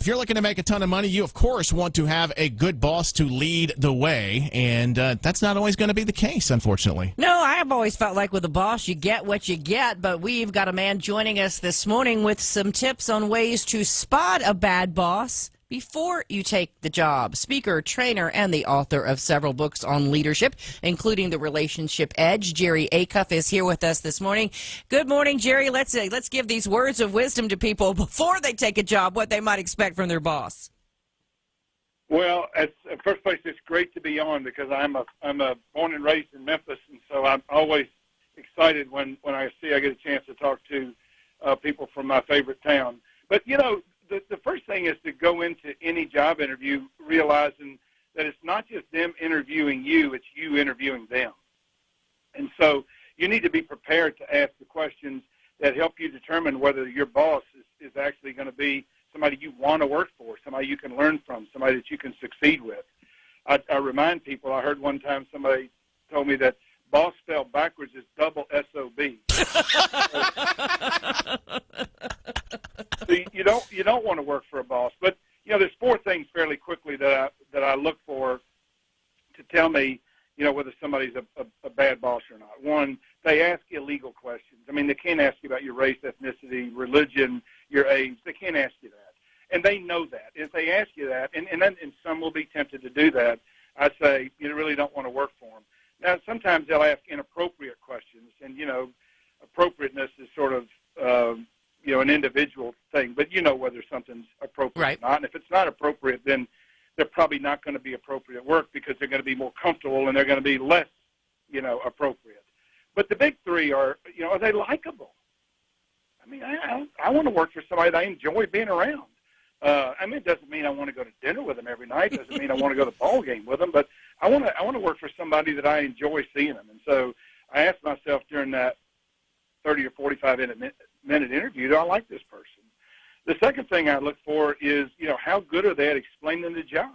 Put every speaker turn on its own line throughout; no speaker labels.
If you're looking to make a ton of money, you, of course, want to have a good boss to lead the way, and that's not always going to be the case, unfortunately.
No, I have always felt like with a boss, you get what you get, but we've got a man joining us this morning with some tips on ways to spot a bad boss before you take the job. Speaker, trainer, and the author of several books on leadership, including The Relationship Edge, Jerry Acuff is here with us this morning. Good morning, Jerry. Let's give these words of wisdom to people before they take a job, what they might expect from their boss.
Well, first place, it's great to be on because I'm a born and raised in Memphis, and so I'm always excited when I get a chance to talk to people from my favorite town. But the first thing is to go into any job interview realizing that it's not just them interviewing you, it's you interviewing them. And so you need to be prepared to ask the questions that help you determine whether your boss is actually going to be somebody you want to work for, somebody you can learn from, somebody that you can succeed with. I remind people, I heard one time somebody told me that boss spelled backwards is double S-O-B. So you don't want to work for a boss. But, there's four things fairly quickly that I look for to tell me, whether somebody's a bad boss or not. One, they ask illegal questions. I mean, they can't ask you about your race, ethnicity, religion, your age. They can't ask you that. And they know that. If they ask you that, and some will be tempted to do that, I say, you really don't want to work for them. Now, sometimes they'll ask inappropriate questions, and, appropriateness is sort of, an individual thing, but whether something's appropriate
right.
or not. And if it's not appropriate, then they're probably not going to be appropriate work because they're going to be more comfortable and they're going to be less, appropriate. But the big three are they likable? I mean, I want to work for somebody that I enjoy being around. It doesn't mean I want to go to dinner with them every night. It doesn't mean I want to go to the ball game with them, but I want to work for somebody that I enjoy seeing them. And so I asked myself during that 30 or 45-minute interview, do I like this person? The second thing I look for is, how good are they at explaining the job?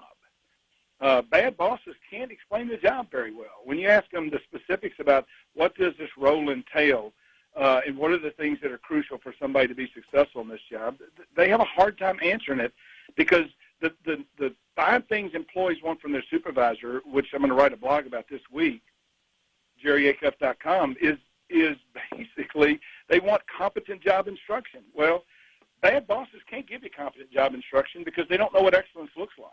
Bad bosses can't explain the job very well. When you ask them the specifics about what does this role entail, and what are the things that are crucial for somebody to be successful in this job, they have a hard time answering it because the 5 things employees want from their supervisor, which I'm going to write a blog about this week, jerryacuff.com, is basically they want competent job instruction. Well, bad bosses can't give you competent job instruction because they don't know what excellence looks like.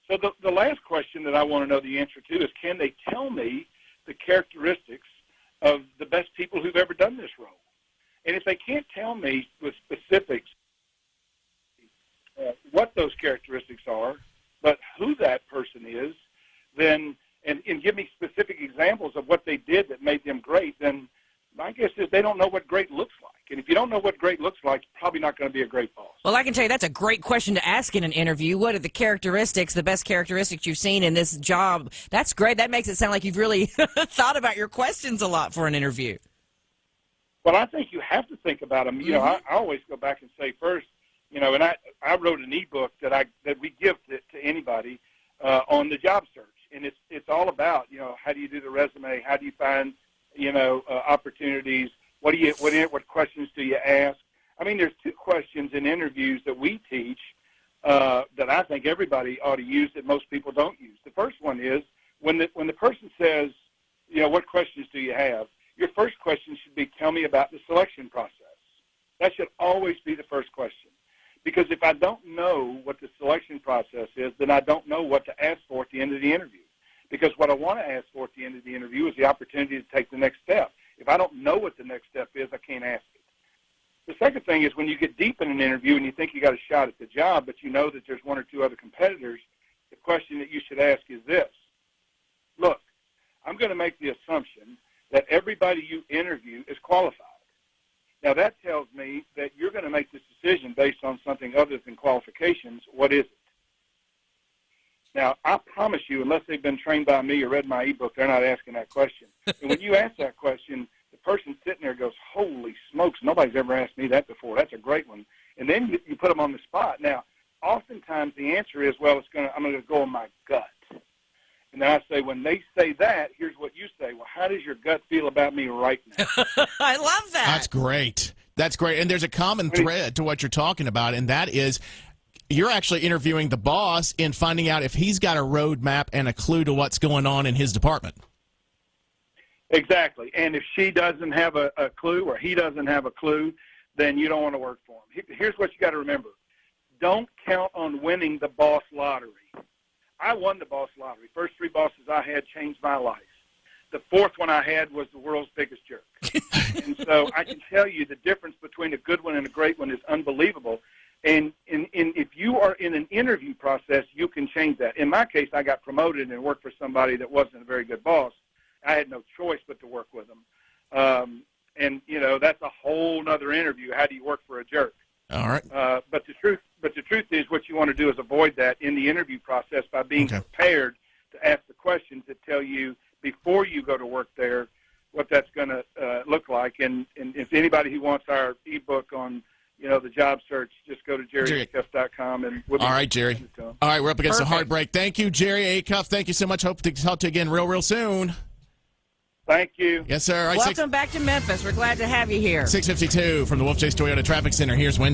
So the last question that I want to know the answer to is, can they tell me the characteristics of the best people who've ever done this role? And if they can't tell me with specifics what those characteristics are, but who that person is, then and give me specific examples of what they did that made them great, then my guess is they don't know what great looks like. And if you don't know what great looks like, you're probably not going to be a great boss.
Well, I can tell you that's a great question to ask in an interview. What are the characteristics, the best characteristics you've seen in this job? That's great. That makes it sound like you've really thought about your questions a lot for an interview.
Well, I think you have to think about them. I always go back and say first, and I wrote an e-book that we give to anybody on the job search. And it's all about, how do you do the resume? How do you find, opportunities? What questions do you ask? I mean, there's 2 questions in interviews that we teach that I think everybody ought to use that most people don't use. The first one is when the person says, what questions do you have? Your first question should be, tell me about the selection process. That should always be the first question. Because if I don't know what the selection process is, then I don't know what to ask for at the end of the interview. Because what I want to ask for at the end of the interview is the opportunity to take the next step. If I don't know what the next step is, I can't ask it. The second thing is when you get deep in an interview and you think you got a shot at the job, but you know that there's 1 or 2 other competitors, the question that you should ask is this. Look, I'm going to make the assumption that everybody you interview is qualified. Now, that tells me that you're going to make this decision based on something other than qualifications. What is it? Now, I promise you, unless they've been trained by me or read my ebook, they're not asking that question. And when you ask that question, the person sitting there goes, holy smokes, nobody's ever asked me that before. That's a great one. And then you put them on the spot. Now, oftentimes the answer is, well, I'm going to go on my gut. And then I say, when they say that, here's what you say. Well, how does your gut feel about me right now?
I love that.
That's great. That's great. And there's a common thread to what you're talking about, and that is you're actually interviewing the boss and finding out if he's got a roadmap and a clue to what's going on in his department.
Exactly. And if she doesn't have a clue or he doesn't have a clue, then you don't want to work for him. Here's what you got to remember. Don't count on winning the boss lottery. I won the boss lottery. First 3 bosses I had changed my life. The 4th one I had was the world's biggest jerk. And so I can tell you the difference between a good one and a great one is unbelievable. And if you are in an interview process, you can change that. In my case, I got promoted and worked for somebody that wasn't a very good boss. I had no choice but to work with them. And, you know, that's a whole other interview. How do you work for a jerk?
All right.
But the truth is what you want to do is avoid that in the interview process by being prepared to ask the questions that tell you before you go to work there what that's going to look like. And if anybody who wants our ebook on, you know, the job search, just go to jerryacuff.com. And we'll
all right, Jerry. All right, we're up against a hard break. Thank you, Jerry Acuff. Thank you so much. Hope to talk to you again real soon.
Thank you.
Yes, sir. All right,
welcome back to Memphis. We're glad to have you here.
6:52 from the Wolf Chase Toyota Traffic Center. Here's Wendy.